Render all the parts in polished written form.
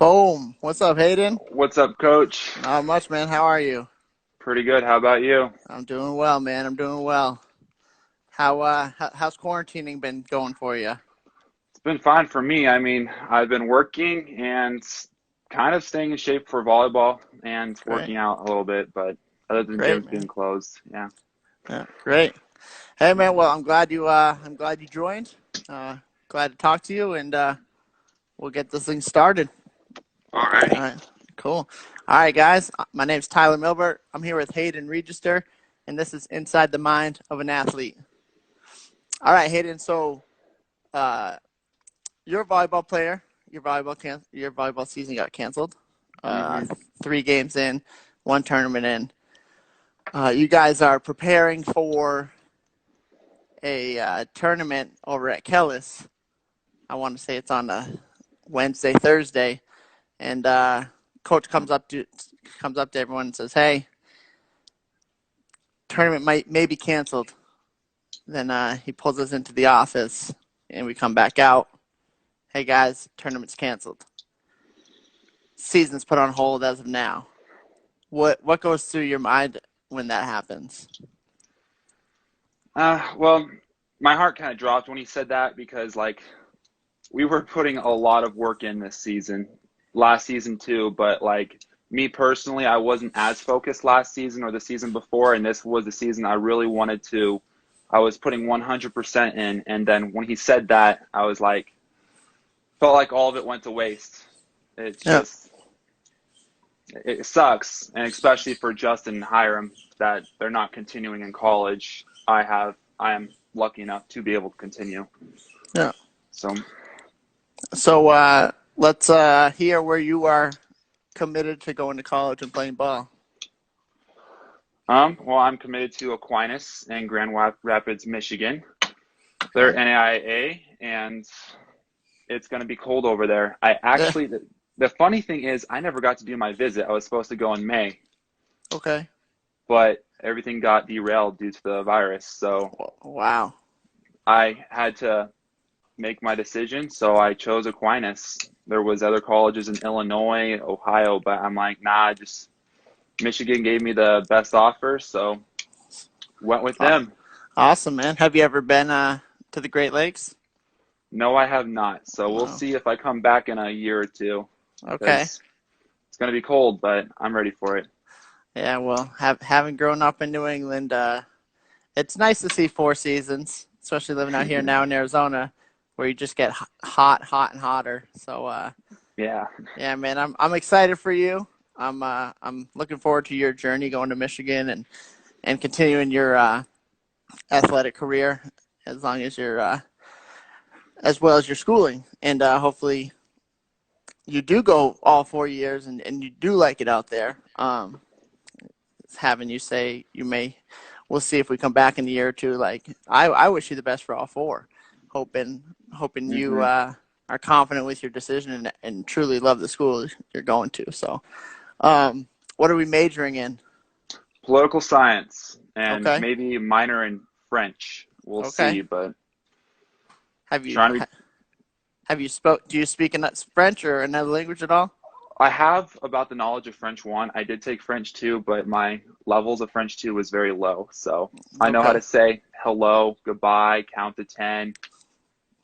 Boom. What's up, Hayden? What's up, Coach? Not much, man. How are you? Pretty good. How about you? I'm doing well, man. I'm doing well. How's quarantining been going for you? It's been fine for me. I've been working and kind of staying in shape for volleyball and Great. working out a little bit, but other than Great, gyms man. being closed, yeah. Yeah, great. Hey, man. Well, I'm glad you joined. Uh, Glad to talk to you, and we'll get this thing started. All Alrighty. right. Cool. All right, guys. My name's Tyler Milbert. I'm here with Hayden Regester, and this is Inside the Mind of an Athlete. All right, Hayden. So, uh, you're a volleyball player. Your volleyball season got canceled. Uh, hmm 3 games in, one tournament in. You guys are preparing for a tournament over at Kellis. I want to say it's on a Wednesday, Thursday, and coach comes up to everyone and says, "Hey, tournament may be canceled." Then he pulls us into the office, and we come back out. "Hey guys, tournament's canceled. Season's put on hold as of now." What goes through your mind when that happens? Well, my heart kind of dropped when he said that because, we were putting a lot of work in this season, last season too, but, me personally, I wasn't as focused last season or the season before, and this was the season I really wanted to. I was putting 100% in, and then when he said that, I was like, felt like all of it went to waste. It's Yeah, just, it sucks, and especially for Justin and Hiram that they're not continuing in college. I am lucky enough to be able to continue. yeah. So, So let's hear where you are committed to going to college and playing ball. well, I'm committed to Aquinas in Grand Rapids, Michigan. They're Okay. NAIA, and it's going to be cold over there. Yeah. The funny thing is, I never got to do my visit. I was supposed to go in May, Okay. but everything got derailed due to the virus. So Wow. I had to make my decision. So I chose Aquinas. There was other colleges in Illinois, Ohio, but I'm like, nah, just Michigan gave me the best offer, so went with Aw- them. Awesome, man. Have you ever been to the Great Lakes? No, I have not. So we'll No. see if I come back in a year or two Okay. because it's going to be cold, but I'm ready for it. Yeah. Well, having grown up in New England, it's nice to see 4 seasons, especially living out here now in Arizona, where you just get hot, hot, and hotter. So, Yeah. yeah, man, I'm excited for you. I'm looking forward to your journey going to Michigan and continuing your athletic career as long as you're as well as your schooling, and hopefully you do go all 4 years and you do like it out there. Having you say you may, we'll see if we come back in a year or two. Like I wish you the best for all four. Hoping you hmm are confident with your decision and truly love the school you're going to. So, what are we majoring in? Political science and Okay, maybe a minor in French. We'll okay. see, but Have you trying to be. have you spoke? Do you speak in French or another language at all? I have about the knowledge of French 1. I did take French 2, but my levels of French 2 was very low. So I know how Okay, to say hello, goodbye, count to 10,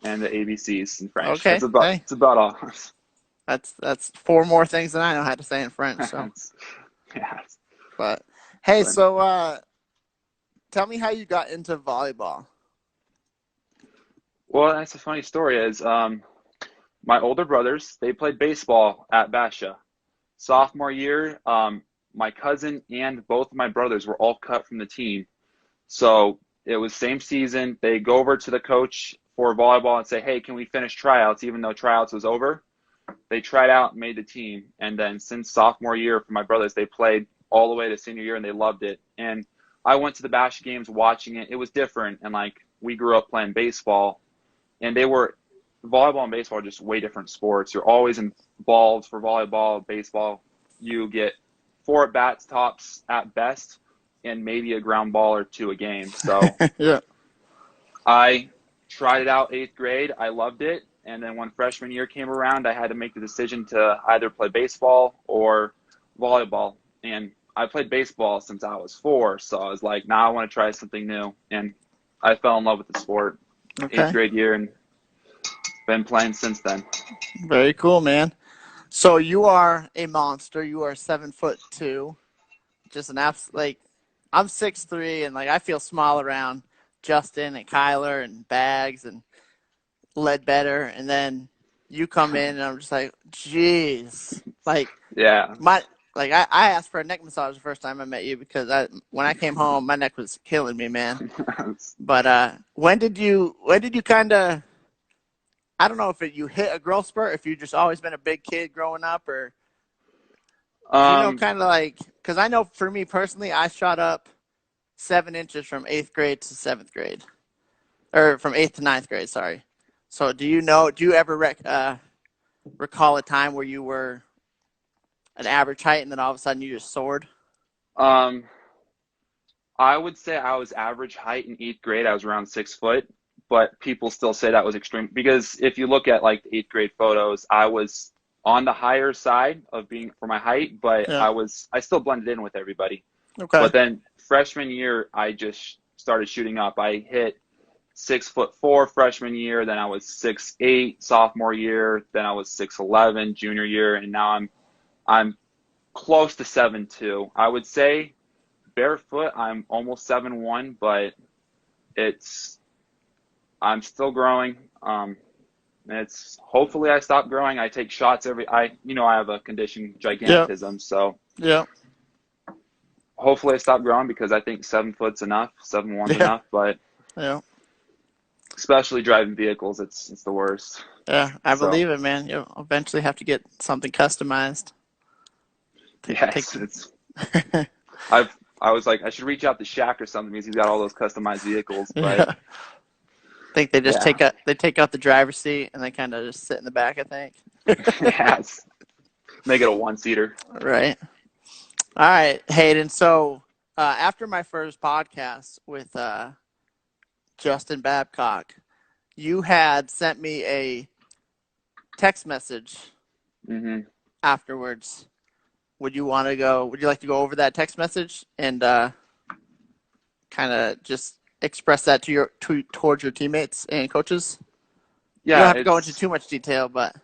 and the ABCs in French. okay. Hey, That's about all. that's four more things than I know how to say in French. So, That's, yeah. but hey, But, so tell me how you got into volleyball. well, that's a funny story. Is my older brothers, they played baseball at Basha. Sophomore year, my cousin and both of my brothers were all cut from the team. So it was same season. They go over to the coach for volleyball and say, "Hey, can we finish tryouts?" Even though tryouts was over, they tried out, made the team, and then since sophomore year for my brothers, they played all the way to senior year and they loved it. And I went to the Bash games watching it. It was different, and we grew up playing baseball, and they were volleyball and baseball are just way different sports. You're always involved for volleyball, baseball. You get 4 at bats tops at best, and maybe a ground ball or two a game. So Yeah. I tried it out 8th grade. I loved it, And then when freshman year came around, I had to make the decision to either play baseball or volleyball. And I played baseball since I was 4, so I was like, now I want to try something new. And I fell in love with the sport eighth Okay. grade year and been playing since then. Very cool, man. So you are a monster. You are 7'2", just an like. I'm 6'3", and like I feel small around Justin and Kyler and Bags and Ledbetter, and then you come in, and I'm just like, jeez, like Yeah. my like I asked for a neck massage the first time I met you because when I came home my neck was killing me, man. But when did you kind of, I don't know if you hit a growth spurt, if you just always been a big kid growing up, or do you know Um, kind of like, because I know for me personally, I shot up 7 inches from 8th grade to 7th grade, or from 8th to 9th grade, sorry. So do you ever recall a time where you were an average height and then all of a sudden you just soared? um, I would say I was average height in 8th grade. I was around 6 foot, but people still say that was extreme because if you look at like the 8th grade photos, I was on the higher side of being for my height, but Yeah. I still blended in with everybody. Okay. But then freshman year, I just started shooting up. I hit 6'4" freshman year, then I was 6'8" sophomore year, then I was 6'11" junior year, and now I'm close to 7'2". I would say barefoot, I'm almost 7'1", but it's I'm still growing. It's hopefully I stop growing. I take shots I have a condition, Yep. gigantism, so Yep. hopefully I stop growing because I think 7 foot's enough, 7'1's Yeah. enough, but Yeah. especially driving vehicles, it's the worst. Yeah. I So believe it, man. You'll eventually have to get something customized. Take yes, I was like I should reach out to Shaq or something because he's got all those customized vehicles, but Yeah. I think they just yeah, take out the driver's seat and they kind of just sit in the back, I think. yes, make it a one-seater. Right. All right, Hayden. So after my first podcast with Justin Babcock, you had sent me a text message Hmm. afterwards. Would you like to go over that text message and kind of just express that towards your teammates and coaches? You don't Yeah, have to go into too much detail, but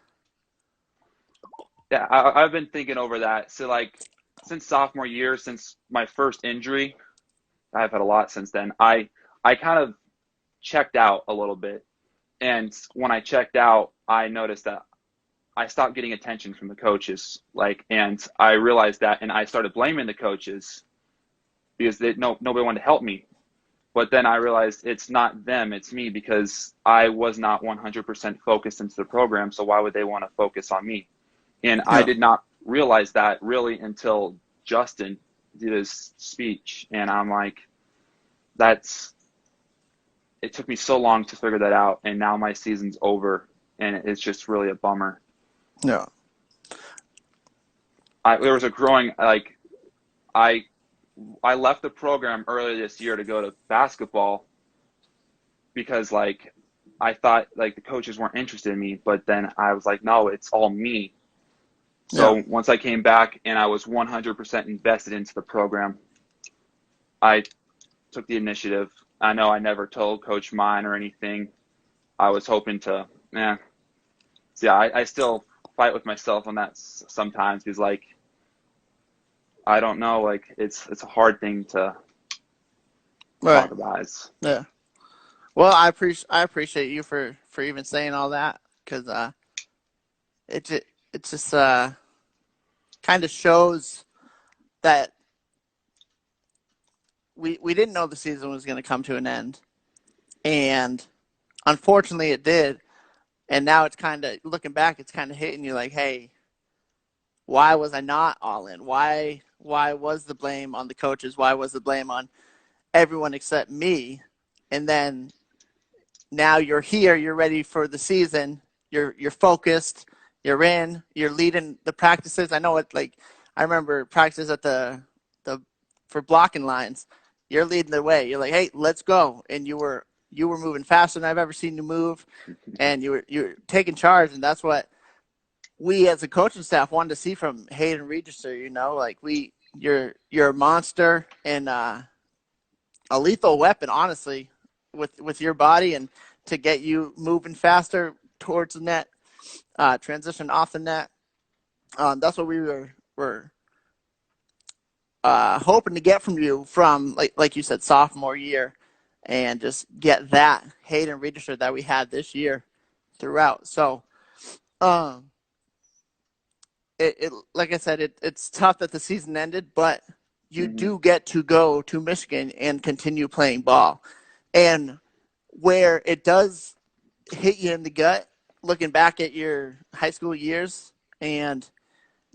I've been thinking over that. So like since sophomore year, since my first injury, I've had a lot since then. I kind of checked out a little bit, and when I checked out, I noticed that I stopped getting attention from the coaches. And I realized that, and I started blaming the coaches because nobody wanted to help me. But then I realized it's not them, it's me because I was not 100% focused into the program. So why would they want to focus on me? And I yeah, did not realize that really until Justin did his speech. And I'm like, it took me so long to figure that out. And now my season's over. And it's just really a bummer. yeah, There was a growing, like, I left the program earlier this year to go to basketball because, like, I thought, like, the coaches weren't interested in me. But then I was like, no, it's all me. yeah, So once I came back and I was 100% invested into the program, I took the initiative. I know I never told Coach mine or anything. I was hoping to, So yeah, I still fight with myself on that sometimes because like I don't know, like it's a hard thing to talk right, about. yeah. Well, I appreciate you for even saying all that because it just kind of shows that we didn't know the season was going to come to an end, and unfortunately it did. And now it's kind of looking back, it's kind of hitting you like, hey, why was I not all in? Why was the blame on the coaches? Why was the blame on everyone except me? And then now you're here, you're ready for the season, you're focused, you're in, you're leading the practices. I know it like I remember practice at the for blocking lines. You're leading the way. You're like, hey, let's go. And you were moving faster than I've ever seen you move, and you were taking charge, and that's what we as a coaching staff wanted to see from Hayden Regester. Like you're a monster and a lethal weapon, honestly, with your body, and to get you moving faster towards the net, transition off the net. That's what we were hoping to get from you from, like you said, sophomore year, and just get that Hayden Regester that we had this year throughout. So, like I said, it's tough that the season ended, but you do get to go to Michigan and continue playing ball. And where it does hit you in the gut, looking back at your high school years and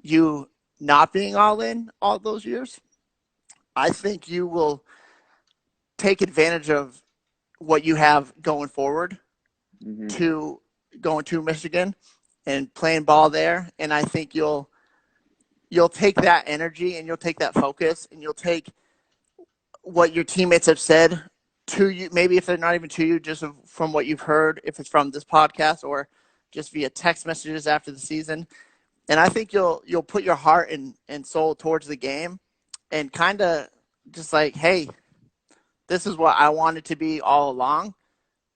you not being all in all those years, I think you will take advantage of what you have going forward to going to Michigan and playing ball there. And I think you'll take that energy and you'll take that focus and you'll take what your teammates have said to you, maybe if they're not even to you, just from what you've heard, if it's from this podcast or just via text messages after the season. And I think you'll put your heart and soul towards the game and kind of just like, hey, this is what I wanted to be all along.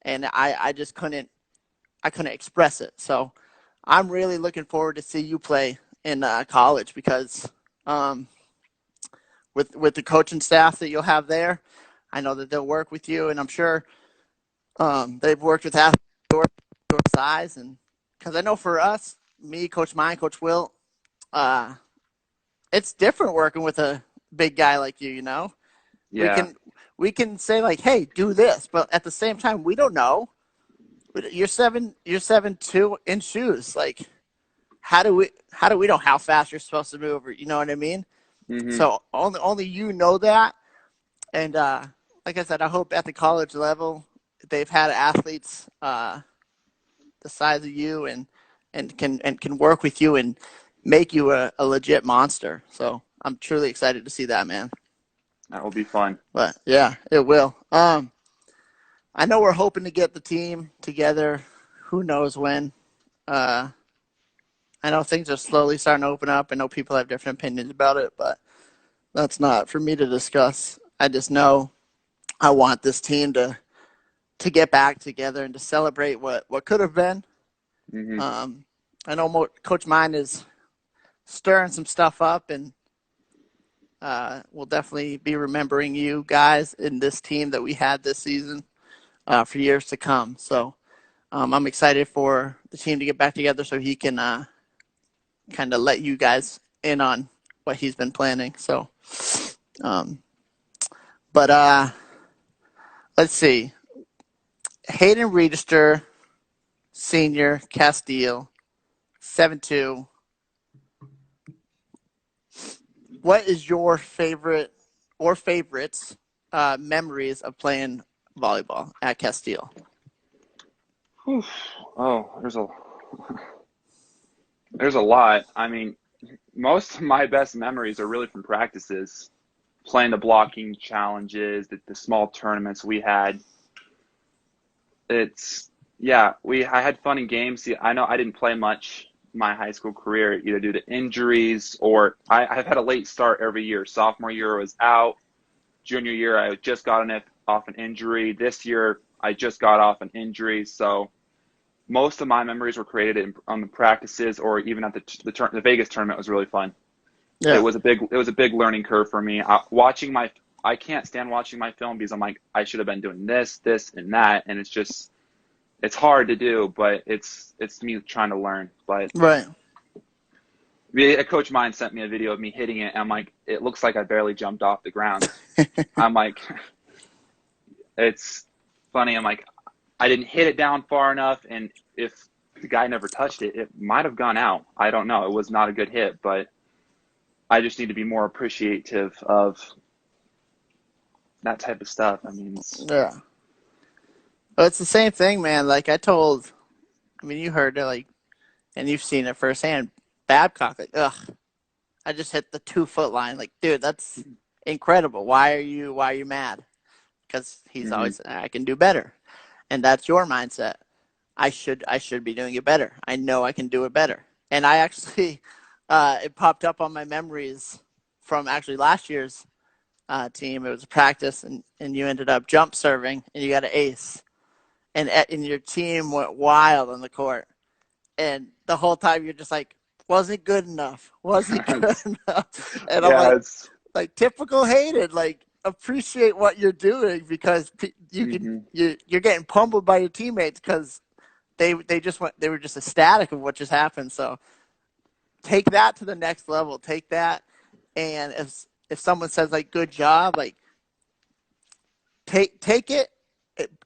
And I just couldn't express it. So I'm really looking forward to see you play in college because with the coaching staff that you'll have there, I know that they'll work with you, and I'm sure they've worked with athletes your size. And because I know for us, me, Coach Mine, Coach Will, it's different working with a big guy like you. Yeah. We can say like, hey, do this, but at the same time, we don't know. You're 7'2" in shoes. Like, how do we know how fast you're supposed to move? You know what I mean? So only you know that. And like I said, I hope at the college level they've had athletes the size of you and can work with you and make you a legit monster. So I'm truly excited to see that, man. That will be fun. But yeah, it will. I know we're hoping to get the team together. Who knows when? I know things are slowly starting to open up. I know people have different opinions about it, but that's not for me to discuss. I just know I want this team to get back together and to celebrate what could have been. I know Coach Mine is stirring some stuff up, and we'll definitely be remembering you guys in this team that we had this season for years to come. So I'm excited for the team to get back together so he can kind of let you guys in on what he's been planning. So, but let's see. Hayden Regester, senior, Casteel, 7'2". What is your favorite or favorites memories of playing volleyball at Casteel? Oh, there's a lot. I mean, most of my best memories are really from practices, playing the blocking challenges, the small tournaments we had. I had fun in games. See, I know I didn't play much my high school career, either due to injuries or I've had a late start every year. Sophomore year I was out. Junior year I just got off an injury. This year I just got off an injury. So most of my memories were created on the practices, or even at the Vegas tournament was really fun. Yeah. It was a big learning curve for me. I can't stand watching my film because I'm like, I should have been doing this, and that, and it's hard to do, but it's me trying to learn. But Right. a coach of mine sent me a video of me hitting it, and I'm like, it looks like I barely jumped off the ground. I'm like, it's funny. I'm like, I didn't hit it down far enough, and if the guy never touched it, it might have gone out. I don't know. It was not a good hit, but I just need to be more appreciative of that type of stuff. I mean, Yeah. Well, it's the same thing, man. Like you heard it, like, and you've seen it firsthand. Babcock, like, I just hit the 2-foot line. Like, dude, that's incredible. Why are you mad? Because he's always, I can do better. and that's your mindset. I should be doing it better. I know I can do it better. And I actually, it popped up on my memories from actually last year's team. It was a practice, and you ended up jump serving, and you got an ace, and your team went wild on the court. And the whole time you're just like, wasn't good enough, wasn't good enough. And I'm Yeah, it's like typical Hayden, like appreciate what you're doing because you can mhm. you're getting pummeled by your teammates because they were just ecstatic of what just happened. So take that to the next level. Take that, and if someone says like good job, like take it.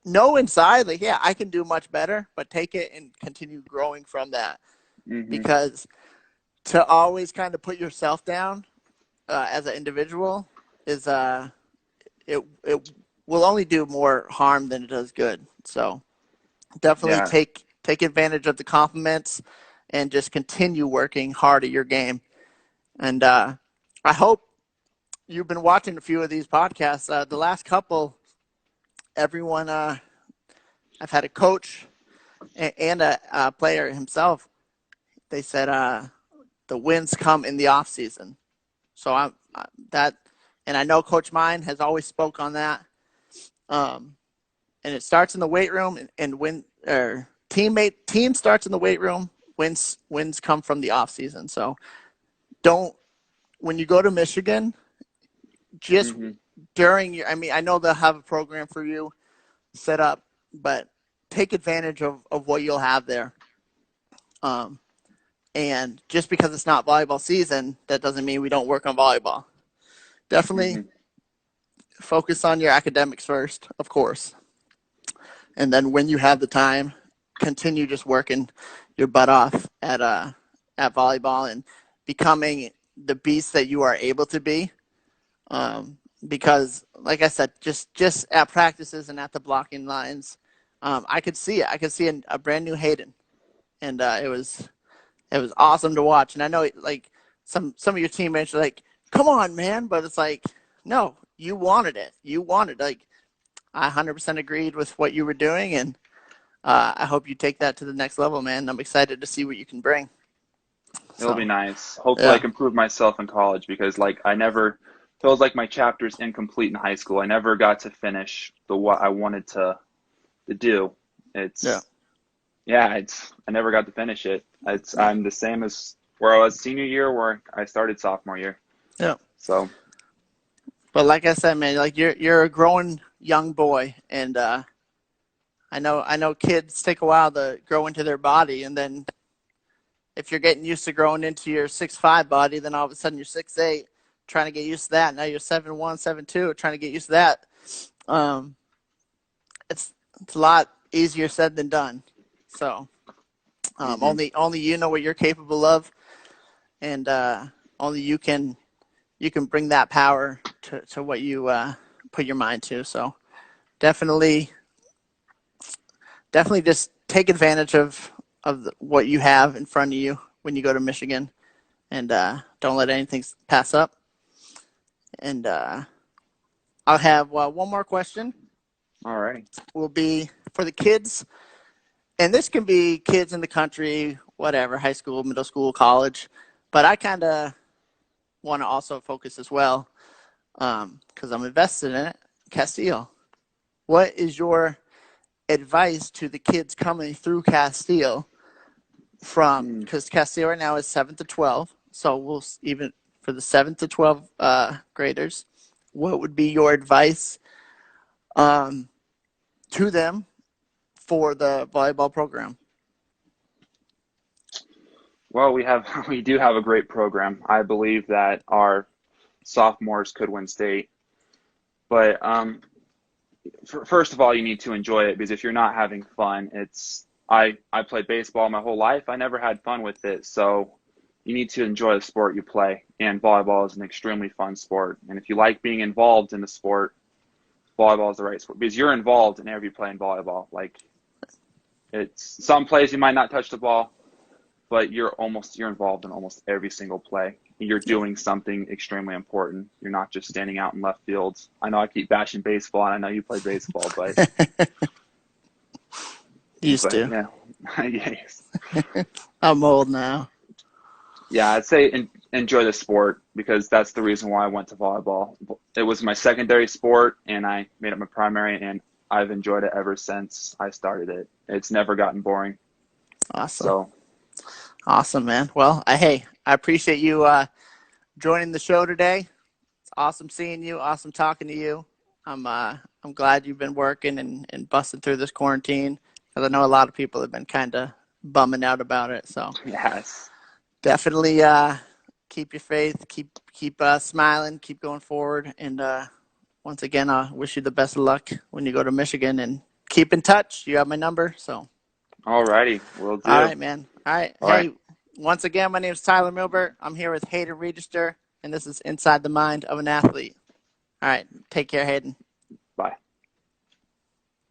Know inside like yeah I can do much better, but take it and continue growing from that Mhm. because to always kind of put yourself down as an individual is it will only do more harm than it does good. So definitely Yeah, take advantage of the compliments and just continue working hard at your game. And I hope you've been watching a few of these podcasts. The last couple, everyone, I've had a coach and a player himself. They said the wins come in the off season. So I'm that, and I know Coach Mine has always spoke on that. Um, and it starts in the weight room, and when or team starts in the weight room. Wins come from the off season. So don't when you go to Michigan, just mhm. during your. I mean, I know they'll have a program for you set up, but take advantage of what you'll have there. Um, and just because it's not volleyball season, that doesn't mean we don't work on volleyball. Definitely Mhm. focus on your academics first, of course. And then when you have the time, continue just working your butt off at volleyball and becoming the beast that you are able to be. Because, like I said, just at practices and at the blocking lines, I could see it. I could see a brand new Hayden, and it was awesome to watch. And I know like some of your teammates are like, "Come on, man," but it's like, no, you wanted it. You wanted like I 100% agreed with what you were doing, and I hope you take that to the next level, man. I'm excited to see what you can bring. It'll be So, nice. Hopefully, I yeah, can prove myself in college because, like, I never feels like my chapter's incomplete in high school. I never got to finish the what I wanted to do. yeah, It's yeah, it's I never got to finish it. It's yeah, I'm the same as where I was senior year, where I started sophomore year. yeah. So, But like I said, man, like you're a growing young boy, and I know kids take a while to grow into their body, and then if you're getting used to growing into your 6'5" body, then all of a sudden you're 6'8", trying to get used to that. Now you're 7'1", 7'2", trying to get used to that. Um, it's a lot easier said than done. So hmm only you know what you're capable of, and only you can bring that power to what you put your mind to. So definitely definitely just take advantage of what you have in front of you when you go to Michigan, and don't let anything pass up. And I'll have one more question. all right. Will be for the kids, and this can be kids in the country, whatever, high school, middle school, college. But I kind of want to also focus as well because I'm invested in it. Casteel, what is your advice to the kids coming through Casteel from Mm. because Casteel right now is 7th to 12, so we'll even for the 7th to 12 graders, what would be your advice um, to them for the volleyball program? Well, we do have a great program. I believe that our sophomores could win state, but first of all, you need to enjoy it because if you're not having fun, I played baseball my whole life. I never had fun with it, so you need to enjoy the sport you play. And volleyball is an extremely fun sport. And if you like being involved in the sport, volleyball is the right sport because you're involved in every play in volleyball. Like it's some plays you might not touch the ball, but you're involved in almost every single play. You're Yeah. doing something extremely important. You're not just standing out in left field. I know I keep bashing baseball, and I know you play baseball, but Used but to. yeah, yes. I'm old now. Yeah, I'd say enjoy the sport because that's the reason why I went to volleyball. It was my secondary sport, and I made it my primary, and I've enjoyed it ever since I started it. It's never gotten boring. Awesome. So, Awesome, man. Well, I appreciate you joining the show today. It's awesome seeing you. Awesome talking to you. I'm glad you've been working and busting through this quarantine because I know a lot of people have been kind of bumming out about it. So yes. definitely keep your faith, keep smiling, keep going forward, and once again, I wish you the best of luck when you go to Michigan and keep in touch. You have my number, so. Alrighty, will All do. right, man. All right. All right, Hey, once again, my name is Tyler Milbert. I'm here with Hayden Regester, and this is Inside the Mind of an Athlete. All right. Take care, Hayden. bye.